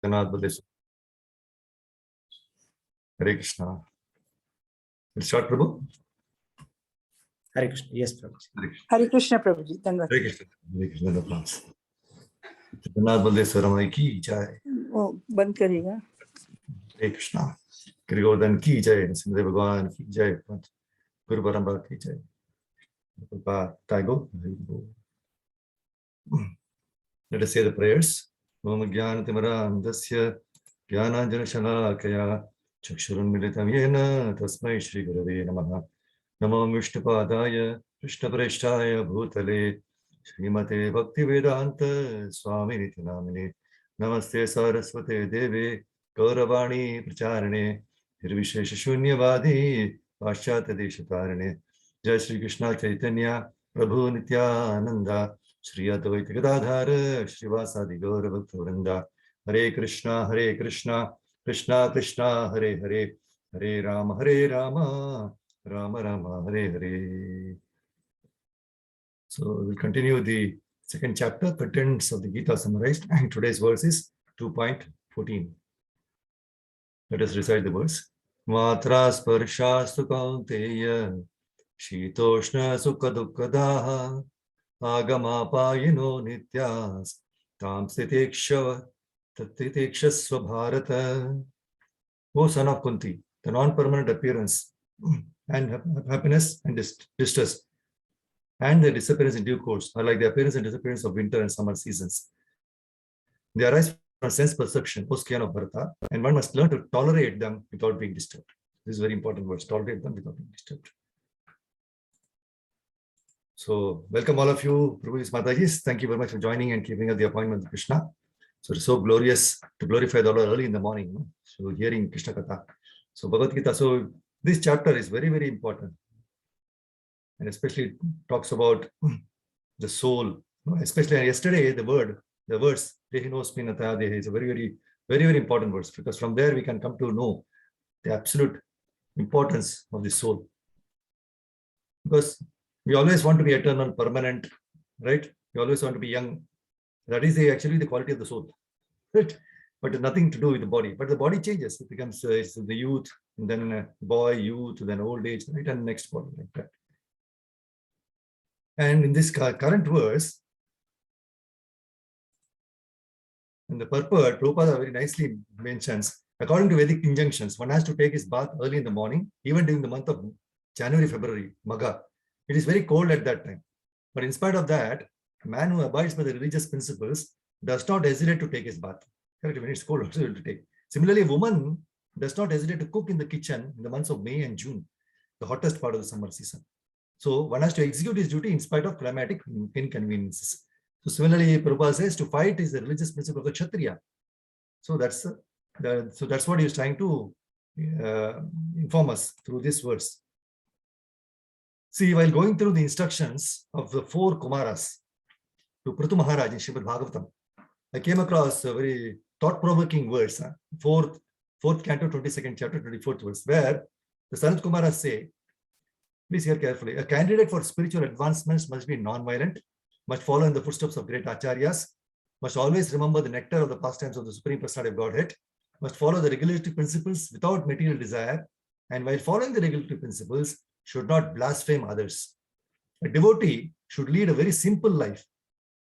Hare Krishna. We'll start, Prabhu. Hare Krishna. Yes, Prabhuji. Hare Krishna, Prabhuji. Hare Krishna. Hare Krishna. No plans. Jagannath Baldev रमण की जय. वो बंद करेगा. हरे कृष्णा. गिरिगोवर्धन की जय. नरसिंह भगवान की जय. गुरु परंपरा की जय. Let us say the prayers. Om Jnanatimirandasya Jnananjanashalakaya Chakshurunmilitam Yena Tasmai Shri Gurave Namaha. Namo Vishnupadaya Krishnaprasthaya Bhutale Srimate Bhaktivedanta Swami Niti Namine. Namaste Saraswate Deve Gauravani Pracharane Nirvishesha Shunyavadi Paschata Deshatarane. Jai Shri Krishna Chaitanya Prabhu Nityananda Shri Advaita Gadadhara Srivasadi Gaura Bhaktivinoda. Hare Krishna, Krishna Krishna, Hare Hare, Hare Rama, Rama Rama, Hare Hare. So we'll continue the second chapter, contents of the Gita summarized, and today's verse is 2.14. Let us recite the verse. Matra sparshastu kaunteya shitoshna sukha dukkadaha agamapayino nityas tam sitikshava tatikshasva bharata. O son of Kunti, the non-permanent appearance and happiness and distress and the disappearance in due course are like the appearance and disappearance of winter and summer seasons. They arise from sense perception, O scion of Bharata, and one must learn to tolerate them without being disturbed. This is very important words, tolerate them without being disturbed. So, welcome all of you, Prabhu's Matajis. Thank you very much for joining and keeping up the appointment with Krishna. So, it's so glorious to glorify the Lord early in the morning. No? So, hearing Krishna Katha. So, Bhagavad Gita. So, this chapter is very, very important. And especially talks about the soul. Especially yesterday, the words, Dehinosmin Ataya Dehi is a very, very, very, very important verse, because from there we can come to know the absolute importance of the soul. Because we always want to be eternal, permanent, right? We always want to be young. That is actually the quality of the soul, right? But nothing to do with the body. But the body changes. It becomes it's the youth, and then boy, youth, then old age, right? And next body, like that. And in this current verse, in the purport, Prabhupada very nicely mentions, according to Vedic injunctions, one has to take his bath early in the morning, even during the month of January, February, Magha. It is very cold at that time. But in spite of that, a man who abides by the religious principles does not hesitate to take his bath. Correct? When it's cold, also to take. Similarly, a woman does not hesitate to cook in the kitchen in the months of May and June, the hottest part of the summer season. So one has to execute his duty in spite of climatic inconveniences. So similarly, Prabhupada says to fight is the religious principle of the Kshatriya. So that's what he is trying to inform us through this verse. See, while going through the instructions of the 4 Kumaras to Prithu Maharaj in Srimad Bhagavatam, I came across a very thought-provoking verse, 4th canto, 22nd chapter, 24th verse, where the Sanat Kumaras say, please hear carefully, a candidate for spiritual advancements must be non-violent, must follow in the footsteps of great acharyas, must always remember the nectar of the pastimes of the Supreme Personality of Godhead, must follow the regulatory principles without material desire, and while following the regulatory principles, should not blaspheme others. A devotee should lead a very simple life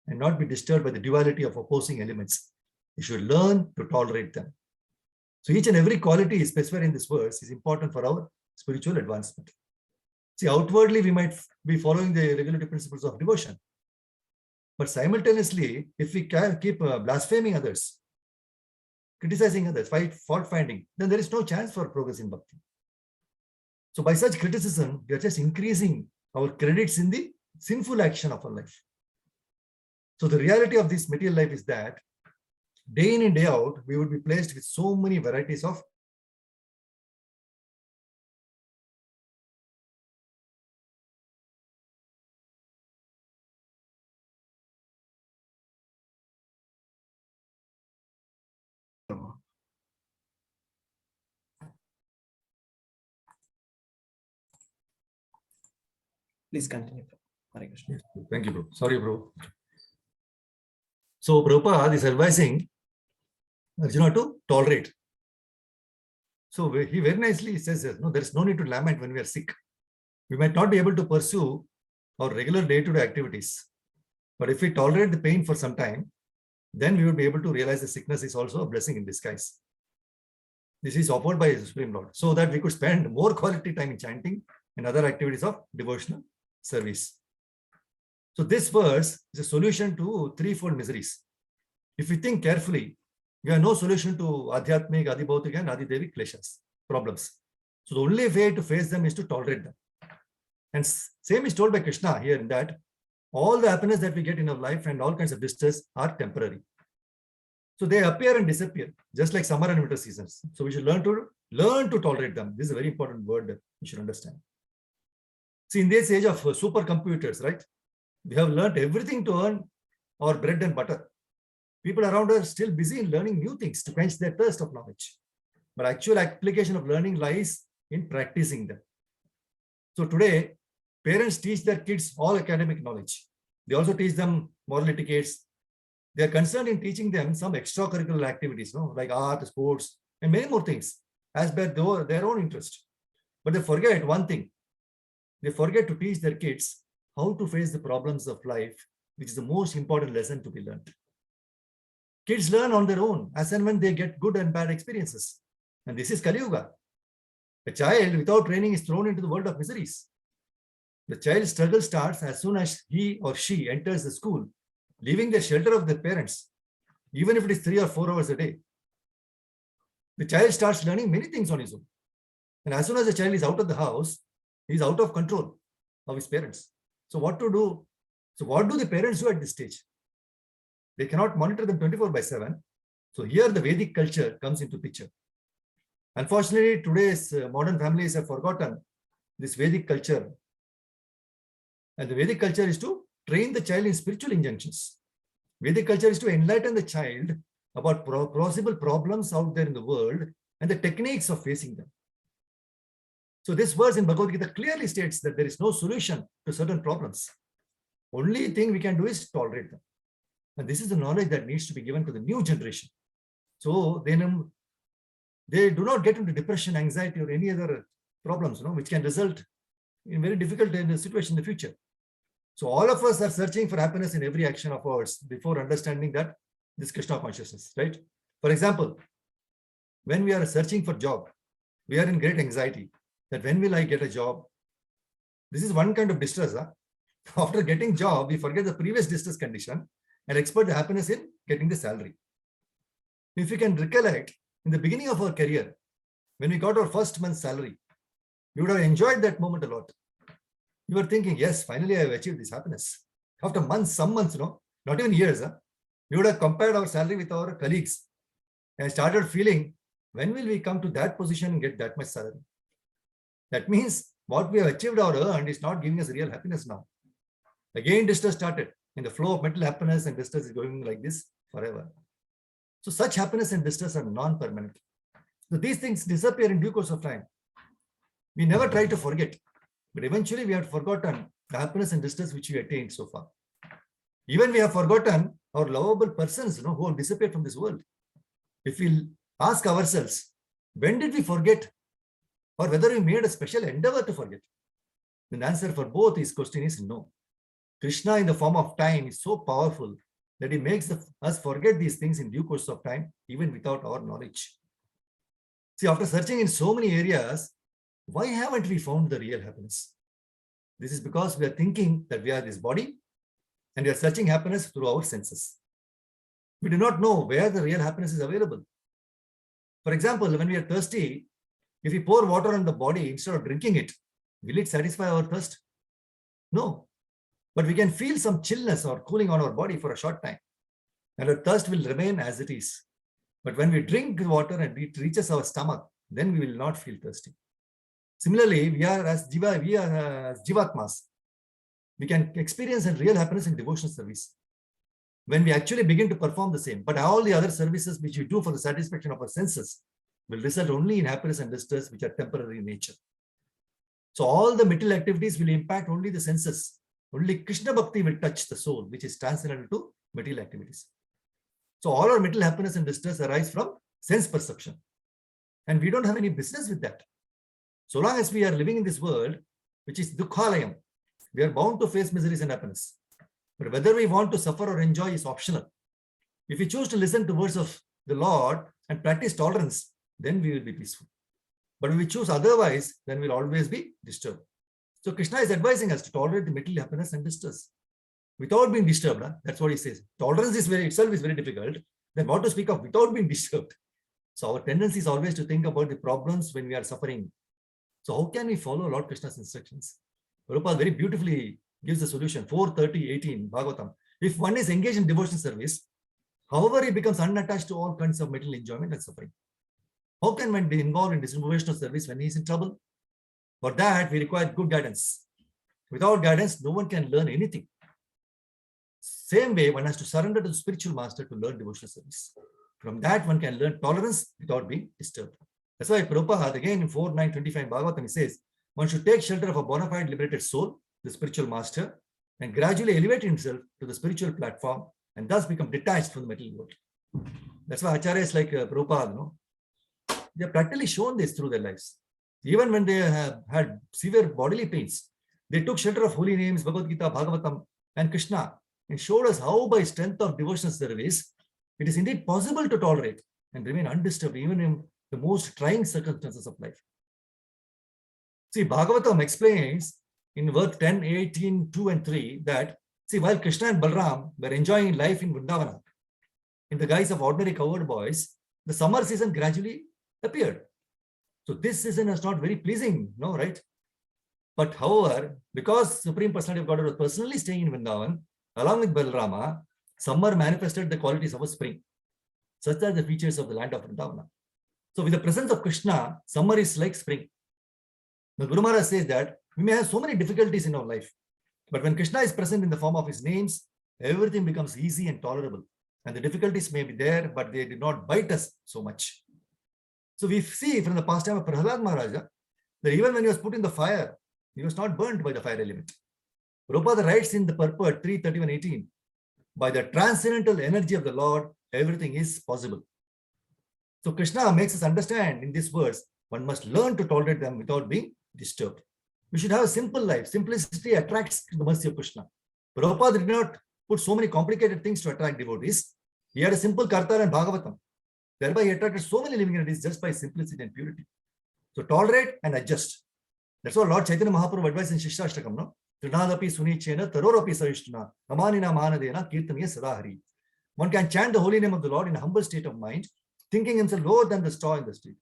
and not be disturbed by the duality of opposing elements. He should learn to tolerate them. So each and every quality specified in this verse is important for our spiritual advancement. See, outwardly we might be following the regulatory principles of devotion, but simultaneously, if we keep blaspheming others, criticizing others, fault finding, then there is no chance for progress in bhakti. So by such criticism, we are just increasing our credits in the sinful action of our life. So the reality of this material life is that day in and day out, we would be placed with so many varieties of Please continue. Hare Krishna. Yes, thank you, bro. Sorry, bro. So Prabhupada is advising Arjuna to tolerate. So he very nicely says, no, there is no need to lament when we are sick. We might not be able to pursue our regular day-to-day activities. But if we tolerate the pain for some time, then we will be able to realize the sickness is also a blessing in disguise. This is offered by the Supreme Lord, so that we could spend more quality time in chanting and other activities of devotional service. So this verse is a solution to threefold miseries. If we think carefully, we have no solution to Adhyatmik, Adibhautik and Adidevic kleshas, problems. So the only way to face them is to tolerate them. And same is told by Krishna here in that all the happiness that we get in our life and all kinds of distress are temporary. So they appear and disappear, just like summer and winter seasons. So we should learn to tolerate them. This is a very important word that you should understand. See, in this age of supercomputers, right? We have learned everything to earn our bread and butter. People around us are still busy in learning new things to quench their thirst of knowledge. But actual application of learning lies in practicing them. So today, parents teach their kids all academic knowledge. They also teach them moral etiquettes. They are concerned in teaching them some extracurricular activities, like art, sports, and many more things, as per their own interest. But they forget one thing. They forget to teach their kids how to face the problems of life, which is the most important lesson to be learned. Kids learn on their own as and when they get good and bad experiences. And this is Kali Yuga. A child without training is thrown into the world of miseries. The child's struggle starts as soon as he or she enters the school, leaving the shelter of their parents, even if it is 3 or 4 hours a day. The child starts learning many things on his own. And as soon as the child is out of the house, he is out of control of his parents. So what to do? So what do the parents do at this stage? They cannot monitor them 24/7. So here the Vedic culture comes into picture. Unfortunately, today's modern families have forgotten this Vedic culture. And the Vedic culture is to train the child in spiritual injunctions. Vedic culture is to enlighten the child about possible problems out there in the world and the techniques of facing them. So this verse in Bhagavad Gita clearly states that there is no solution to certain problems. Only thing we can do is tolerate them. And this is the knowledge that needs to be given to the new generation. So then they do not get into depression, anxiety, or any other problems, which can result in very difficult situation in the future. So all of us are searching for happiness in every action of ours before understanding that this Krishna consciousness, right? For example, when we are searching for job, we are in great anxiety that when will I get a job? This is one kind of distress. After getting job, we forget the previous distress condition and expect the happiness in getting the salary. If you can recollect, in the beginning of our career, when we got our first month's salary, we would have enjoyed that moment a lot. You were thinking, yes, finally I have achieved this happiness. After months, some months, not even years, we would have compared our salary with our colleagues and started feeling, when will we come to that position and get that much salary? That means what we have achieved or earned is not giving us real happiness now. Again, distress started. In the flow of mental happiness and distress is going like this forever. So such happiness and distress are non-permanent. So these things disappear in due course of time. We never try to forget, but eventually we have forgotten the happiness and distress which we attained so far. Even we have forgotten our lovable persons, who have disappeared from this world. If we ask ourselves, when did we forget, or whether we made a special endeavor to forget? The answer for both these questions is no. Krishna in the form of time is so powerful that he makes us forget these things in due course of time, even without our knowledge. See, after searching in so many areas, why haven't we found the real happiness? This is because we are thinking that we are this body and we are searching happiness through our senses. We do not know where the real happiness is available. For example, when we are thirsty, if we pour water on the body instead of drinking it, will it satisfy our thirst? No. But we can feel some chillness or cooling on our body for a short time, and our thirst will remain as it is. But when we drink water and it reaches our stomach, then we will not feel thirsty. Similarly, we are as Jivatmas. We can experience a real happiness in devotional service when we actually begin to perform the same. But all the other services which we do for the satisfaction of our senses will result only in happiness and distress, which are temporary in nature. So all the material activities will impact only the senses. Only Krishna Bhakti will touch the soul, which is transcendental to material activities. So all our mental happiness and distress arise from sense perception. And we don't have any business with that. So long as we are living in this world, which is dukkhalayam, we are bound to face miseries and happiness. But whether we want to suffer or enjoy is optional. If we choose to listen to words of the Lord and practice tolerance, then we will be peaceful. But if we choose otherwise, then we'll always be disturbed. So Krishna is advising us to tolerate the material happiness and distress without being disturbed. That's what he says. Tolerance is itself is very difficult. Then what to speak of without being disturbed? So our tendency is always to think about the problems when we are suffering. So how can we follow Lord Krishna's instructions? Prabhupada very beautifully gives the solution. 4:30:18 Bhagavatam. If one is engaged in devotional service, however, he becomes unattached to all kinds of material enjoyment and suffering. How can one be involved in devotional service when he is in trouble? For that, we require good guidance. Without guidance, no one can learn anything. Same way, one has to surrender to the spiritual master to learn devotional service. From that, one can learn tolerance without being disturbed. That's why Prabhupada, again in 4:9:25 Bhagavatam, he says, one should take shelter of a bona fide liberated soul, the spiritual master, and gradually elevate himself to the spiritual platform and thus become detached from the material world. That's why acharyas like Prabhupada, they have practically shown this through their lives. Even when they have had severe bodily pains, they took shelter of holy names, Bhagavad Gita, Bhagavatam, and Krishna, and showed us how by strength of devotional service, it is indeed possible to tolerate and remain undisturbed even in the most trying circumstances of life. See, Bhagavatam explains in verse 10, 18, 2 and 3 that, see, while Krishna and Balram were enjoying life in Vrindavana, in the guise of ordinary cowherd boys, the summer season gradually appeared. So this season is not very pleasing, no, right? But however, because Supreme Personality of Godhead was personally staying in Vrindavan, along with Balarama, summer manifested the qualities of a spring. Such are the features of the land of Vrindavana. So with the presence of Krishna, summer is like spring. The Guru Maharaj says that we may have so many difficulties in our life, but when Krishna is present in the form of his names, everything becomes easy and tolerable. And the difficulties may be there, but they did not bite us so much. So we see from the past time of Prahlad Maharaja that even when he was put in the fire, he was not burnt by the fire element. Prabhupada writes in the purport 3:31:18, by the transcendental energy of the Lord, everything is possible. So Krishna makes us understand in this verse, one must learn to tolerate them without being disturbed. We should have a simple life. Simplicity attracts the mercy of Krishna. Prabhupada did not put so many complicated things to attract devotees. He had a simple Kartar and Bhagavatam. Thereby, he attracted so many living entities just by simplicity and purity. So tolerate and adjust. That's what Lord Chaitanya Mahaprabhu advised in Shishashtakam, no? Trinadapi Sunichena, Tarorapi Sarishtuna, Amanina Manadena, Kirtaniya Sadahari. One can chant the holy name of the Lord in a humble state of mind, thinking himself lower than the straw in the street.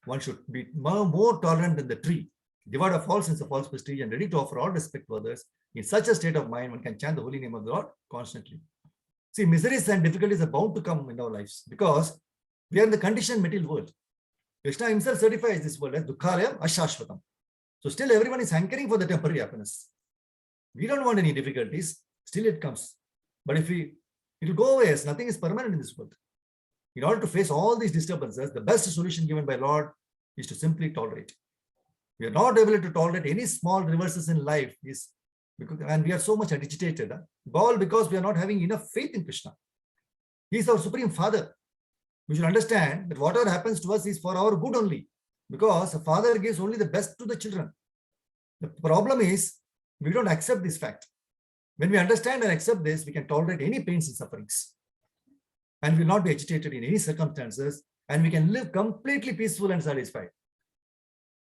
One should be more tolerant than the tree, devoid of all sense of false prestige, and ready to offer all respect to others. In such a state of mind, one can chant the holy name of the Lord constantly. See, miseries and difficulties are bound to come in our lives because we are in the conditioned material world. Krishna himself certifies this world as dukkhalayam ashashvatam. So still everyone is hankering for the temporary happiness. We don't want any difficulties, still it comes. But if it will go away, as nothing is permanent in this world. In order to face all these disturbances, the best solution given by Lord is to simply tolerate. We are not able to tolerate any small reverses in life, and we are so much agitated, all because we are not having enough faith in Krishna. He is our Supreme Father. We should understand that whatever happens to us is for our good only, because a father gives only the best to the children. The problem is we don't accept this fact. When we understand and accept this, we can tolerate any pains and sufferings, and will not be agitated in any circumstances, and we can live completely peaceful and satisfied.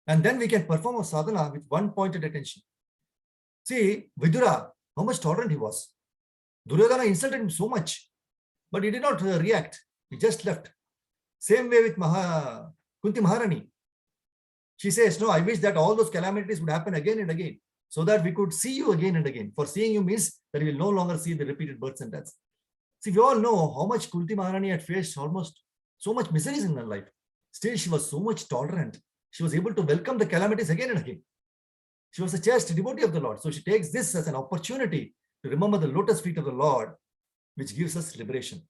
And then we can perform a sadhana with one pointed attention. See, Vidura, how much tolerant he was. Duryodhana insulted him so much, but he did not react. He just left. Same way with Kunti Maharani. She says, no, I wish that all those calamities would happen again and again, so that we could see you again and again. For seeing you means that we will no longer see the repeated births and deaths. See, we all know how much Kunti Maharani had faced almost so much miseries in her life. Still, she was so much tolerant. She was able to welcome the calamities again and again. She was a chaste devotee of the Lord. So she takes this as an opportunity to remember the lotus feet of the Lord, which gives us liberation.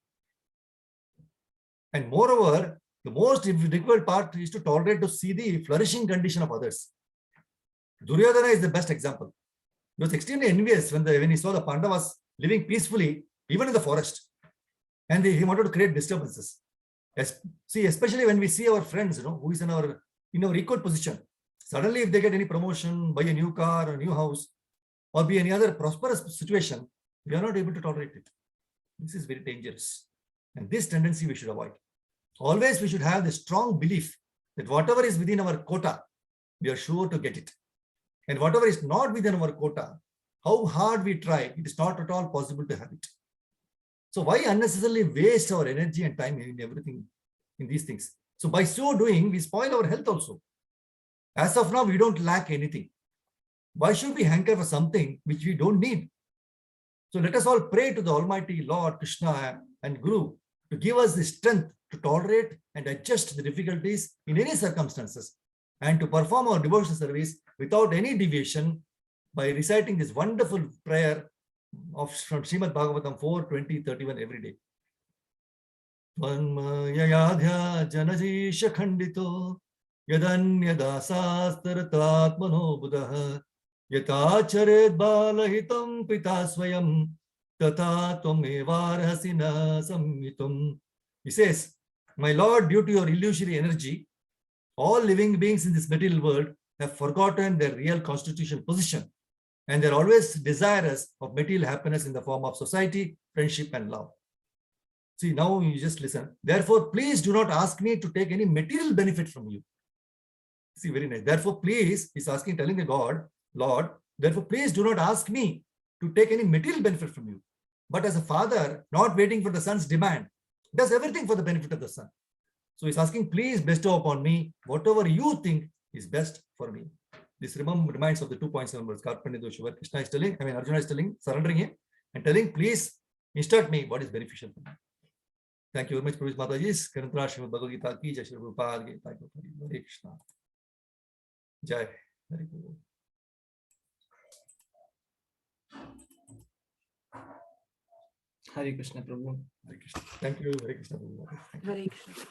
And moreover, the most difficult part is to tolerate to see the flourishing condition of others. Duryodhana is the best example. He was extremely envious when he saw the Pandavas living peacefully, even in the forest. And he wanted to create disturbances. See, especially when we see our friends, who is in our equal position. Suddenly, if they get any promotion, buy a new car, a new house, or be any other prosperous situation, we are not able to tolerate it. This is very dangerous. And this tendency we should avoid. Always we should have the strong belief that whatever is within our quota, we are sure to get it. And whatever is not within our quota, how hard we try, it is not at all possible to have it. So why unnecessarily waste our energy and time in everything, in these things? So by so doing, we spoil our health also. As of now, we don't lack anything. Why should we hanker for something which we don't need? So let us all pray to the Almighty Lord Krishna and Guru to give us the strength to tolerate and adjust the difficulties in any circumstances and to perform our devotional service without any deviation by reciting this wonderful prayer from Srimad Bhagavatam 4:20-31 every day. Yayadhya janajisha khandito yadanyadasastaratmano buddha yatacharet balahitam pita swayam tata tvamevarhasina samhitum. He says, my Lord, due to your illusory energy, all living beings in this material world have forgotten their real constitutional position, and they're always desirous of material happiness in the form of society, friendship, and love. See, now you just listen. Therefore, please do not ask me to take any material benefit from you. See, very nice. Therefore, please, he's asking, telling the God, Lord, therefore, please do not ask me to take any material benefit from you. But as a father, not waiting for the son's demand, does everything for the benefit of the son. So he's asking, please bestow upon me whatever you think is best for me. This reminds of the 2.7 verse. Krishna is telling, Arjuna is telling, surrendering him and telling, please instruct me what is beneficial for me. Thank you very much, Prabhuji Mataji. Karantra Srimad Bhagavad Gita ki Jai Shri Prabhupada ki Jai. Hare Krishna. Jai. Hare Krishna. Hare Krishna, Prabhu. Hare Krishna. Thank you. Hare Krishna. Prabhupada. Thank you. Hare Krishna.